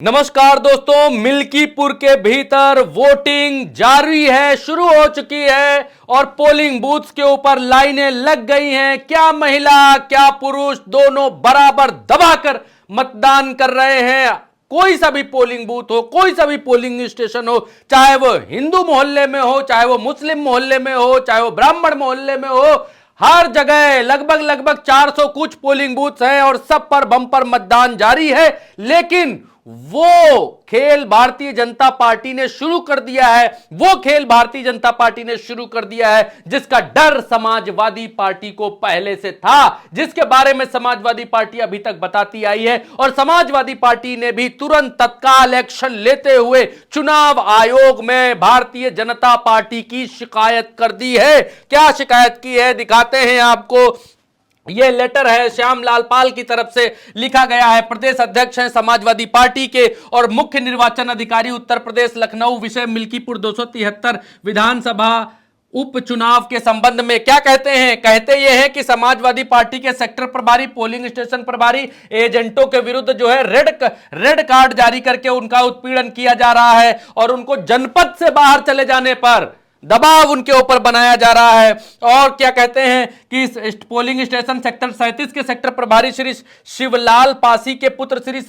नमस्कार दोस्तों, मिल्कीपुर के भीतर वोटिंग जारी है, शुरू हो चुकी है और पोलिंग बूथ्स के ऊपर लाइनें लग गई हैं। क्या महिला क्या पुरुष दोनों बराबर दबाकर मतदान कर रहे हैं। कोई सा भी पोलिंग बूथ हो, कोई सा भी पोलिंग स्टेशन हो, चाहे वो हिंदू मोहल्ले में हो, चाहे वो मुस्लिम मोहल्ले में हो, चाहे वो ब्राह्मण मोहल्ले में हो, हर जगह लगभग 400 कुछ पोलिंग बूथ हैं और सब पर बम्पर मतदान जारी है। लेकिन वो खेल भारतीय जनता पार्टी ने शुरू कर दिया है, वो खेल भारतीय जनता पार्टी ने शुरू कर दिया है जिसका डर समाजवादी पार्टी को पहले से था, जिसके बारे में समाजवादी पार्टी अभी तक बताती आई है। और समाजवादी पार्टी ने भी तुरंत तत्काल एक्शन लेते हुए चुनाव आयोग में भारतीय जनता पार्टी की शिकायत कर दी है। क्या शिकायत की है दिखाते हैं आपको। यह लेटर है श्यामलाल पाल की तरफ से लिखा गया है। प्रदेश अध्यक्ष हैं समाजवादी पार्टी के और मुख्य निर्वाचन अधिकारी उत्तर प्रदेश लखनऊ। विषय मिल्कीपुर 273 विधानसभा उपचुनाव के संबंध में। क्या कहते हैं? कहते यह है कि समाजवादी पार्टी के सेक्टर प्रभारी, पोलिंग स्टेशन प्रभारी, एजेंटों के विरुद्ध जो है रेड कार्ड जारी करके उनका उत्पीड़न किया जा रहा है और उनको जनपद से बाहर चले जाने पर दबाव उनके ऊपर बनाया जा रहा है। और क्या कहते हैं कि पोलिंग स्टेशन सेक्टर 37 के सेक्टर प्रभारी श्री शिवलाल पासी के पुत्र श्री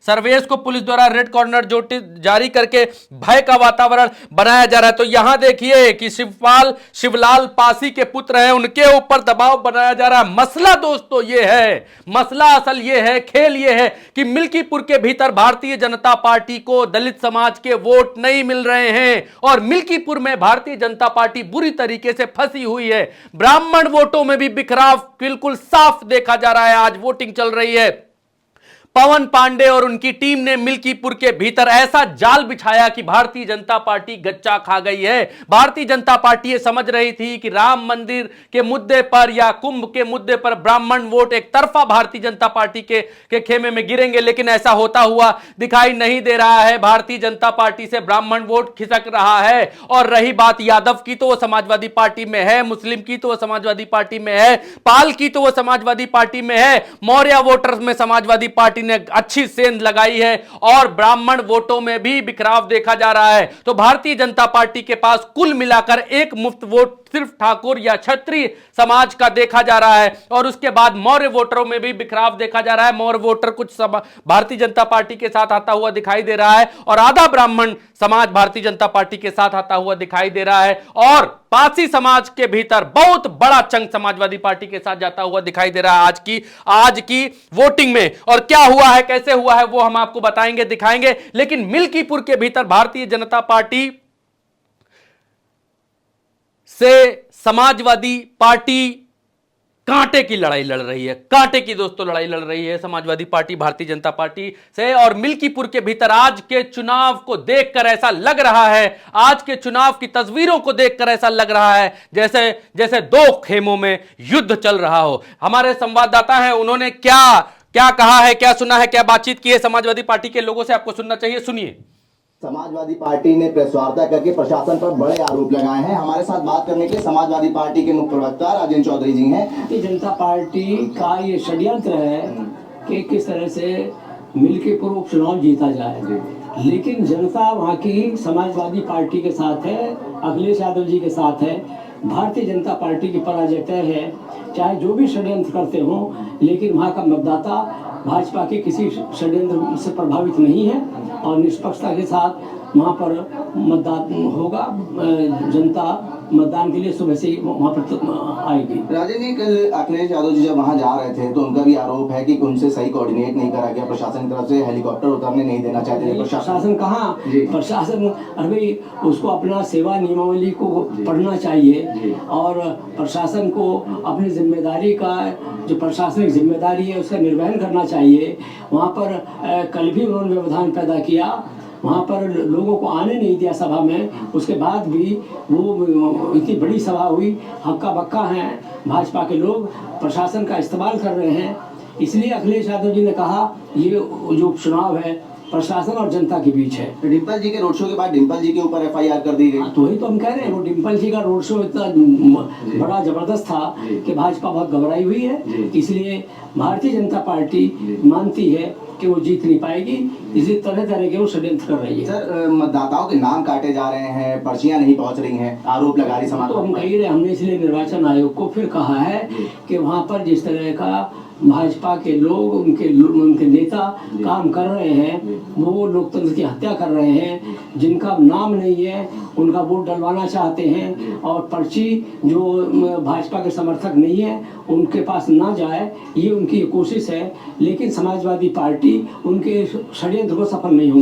सर्वेश को पुलिस द्वारा रेड कॉर्नर नोटिस जारी करके भय का वातावरण बनाया जा रहा है। तो यहां देखिए कि शिवलाल पासी के पुत्र हैं, उनके ऊपर दबाव बनाया जा रहा है। मसला दोस्तों ये है, मसला असल ये है, खेल ये है कि मिल्कीपुर के भीतर भारतीय जनता पार्टी को दलित समाज के वोट नहीं मिल रहे हैं और मिल्कीपुर में भारतीय जनता पार्टी बुरी तरीके से फंसी हुई है। ब्राह्मण वोटों में भी बिखराव बिल्कुल साफ देखा जा रहा है। आज वोटिंग चल रही है। पवन पांडे और उनकी टीम ने मिल्कीपुर के भीतर ऐसा जाल बिछाया कि भारतीय जनता पार्टी गच्चा खा गई है। भारतीय जनता पार्टी ये समझ रही थी कि राम मंदिर के मुद्दे पर या कुंभ के मुद्दे पर ब्राह्मण वोट एक तरफा भारतीय जनता पार्टी के खेमे में गिरेंगे, लेकिन ऐसा होता हुआ दिखाई नहीं दे रहा है। भारतीय जनता पार्टी से ब्राह्मण वोट खिसक रहा है। और रही बात यादव की, तो वो समाजवादी पार्टी में है, मुस्लिम की तो वो समाजवादी पार्टी में है, पाल की तो वो समाजवादी पार्टी में है, मौर्य वोटर्स में समाजवादी पार्टी ने अच्छी सेंध लगाई है और ब्राह्मण वोटों में भी बिखराव देखा जा रहा है। तो भारतीय जनता पार्टी के पास कुल मिलाकर एक मुफ्त वोट सिर्फ ठाकुर या क्षत्रिय समाज का देखा जा रहा है और उसके बाद मौर्य वोटरों में भी बिखराव देखा जा रहा है। मौर्य वोटर कुछ भारतीय जनता पार्टी के साथ आता हुआ दिखाई दे रहा है और आधा ब्राह्मण समाज भारतीय जनता पार्टी के साथ आता हुआ दिखाई दे रहा है और पासी समाज के भीतर बहुत बड़ा चंक समाजवादी पार्टी के साथ जाता हुआ दिखाई दे रहा है आज की वोटिंग में। और क्या हुआ है, कैसे हुआ है, वो हम आपको बताएंगे, दिखाएंगे। लेकिन मिल्कीपुर के भीतर भारतीय जनता पार्टी से समाजवादी पार्टी कांटे की लड़ाई लड़ रही है। कांटे की दोस्तों लड़ाई लड़ रही है समाजवादी पार्टी भारतीय जनता पार्टी से। और मिल्कीपुर के भीतर आज के चुनाव को देखकर ऐसा लग रहा है, आज के चुनाव की तस्वीरों को देखकर ऐसा लग रहा है जैसे दो खेमों में युद्ध चल रहा हो। हमारे संवाददाता हैं, उन्होंने क्या कहा है, क्या सुना है, क्या बातचीत की है समाजवादी पार्टी के लोगों से, आपको सुनना चाहिए, सुनिए। समाजवादी पार्टी ने प्रेस वार्ता करके प्रशासन पर बड़े आरोप लगाए हैं। हमारे साथ बात करने के लिए समाजवादी पार्टी के मुख्य प्रवक्ता राजेंद्र चौधरी जी हैं। भारतीय जनता पार्टी का ये षड्यंत्र है कि किस तरह से मिल्कीपुर उपचुनाव जीता जाए, लेकिन जनता वहाँ की समाजवादी पार्टी के साथ है, अखिलेश यादव जी के साथ है। भारतीय जनता पार्टी की पराजय तय है, चाहे जो भी षड्यंत्र करते हों, लेकिन वहाँ का मतदाता भाजपा के किसी षड्यंत्र से प्रभावित नहीं है और निष्पक्षता के साथ वहाँ पर मतदान होगा। जनता मतदान के लिए सुबह से वहाँ पर आएगी। राजेंद्र जी, कल अखिलेश यादव जी जब वहाँ जा रहे थे तो उनका भी आरोप है कि उनसे सही कोऑर्डिनेट नहीं करा गया, प्रशासन की तरफ से हेलीकॉप्टर उतरने नहीं देना चाहते। प्रशासन कहाँ, प्रशासन अभी उसको अपना सेवा नियमावली को पढ़ना चाहिए और प्रशासन को अपनी जिम्मेदारी का जो प्रशासनिक जिम्मेदारी है उसका निर्वहन करना चाहिए। वहाँ पर कल भी उन्होंने व्यवधान पैदा किया, वहाँ पर लोगों को आने नहीं दिया सभा में। उसके बाद भी वो इतनी बड़ी सभा हुई, हक्का बक्का हैं भाजपा के लोग, प्रशासन का इस्तेमाल कर रहे हैं। इसलिए अखिलेश यादव जी ने कहा ये जो उपचुनाव है प्रशासन और जनता के बीच है। डिम्पल जी के रोड शो के बाद डिम्पल जी के ऊपर एफआईआर कर दी गई। तो वही तो हम कह रहे हैं, वो डिम्पल जी का रोड शो इतना बड़ा जबरदस्त था कि भाजपा बहुत घबराई हुई है, इसलिए भारतीय जनता पार्टी मानती है कि वो जीत नहीं पाएगी, इसी तरह तरह के वो षड्यंत्र कर रही है। सर, मतदाताओं के नाम काटे जा रहे हैं, पर्चियां नहीं पहुंच रही हैं, आरोप लगा रही समाज। तो हम कह रहे, हमने इसलिए निर्वाचन आयोग को फिर कहा है कि वहाँ पर जिस तरह का भाजपा के लोग, उनके नेता काम कर रहे हैं, वो लोकतंत्र की हत्या कर रहे हैं, जिनका नाम नहीं है उनका वोट डलवाना चाहते हैं, और पर्ची जो भाजपा के समर्थक नहीं है उनके पास ना जाए, ये उनकी कोशिश है। लेकिन समाजवादी पार्टी उनके षड्यंत्र को सफल नहीं होगी।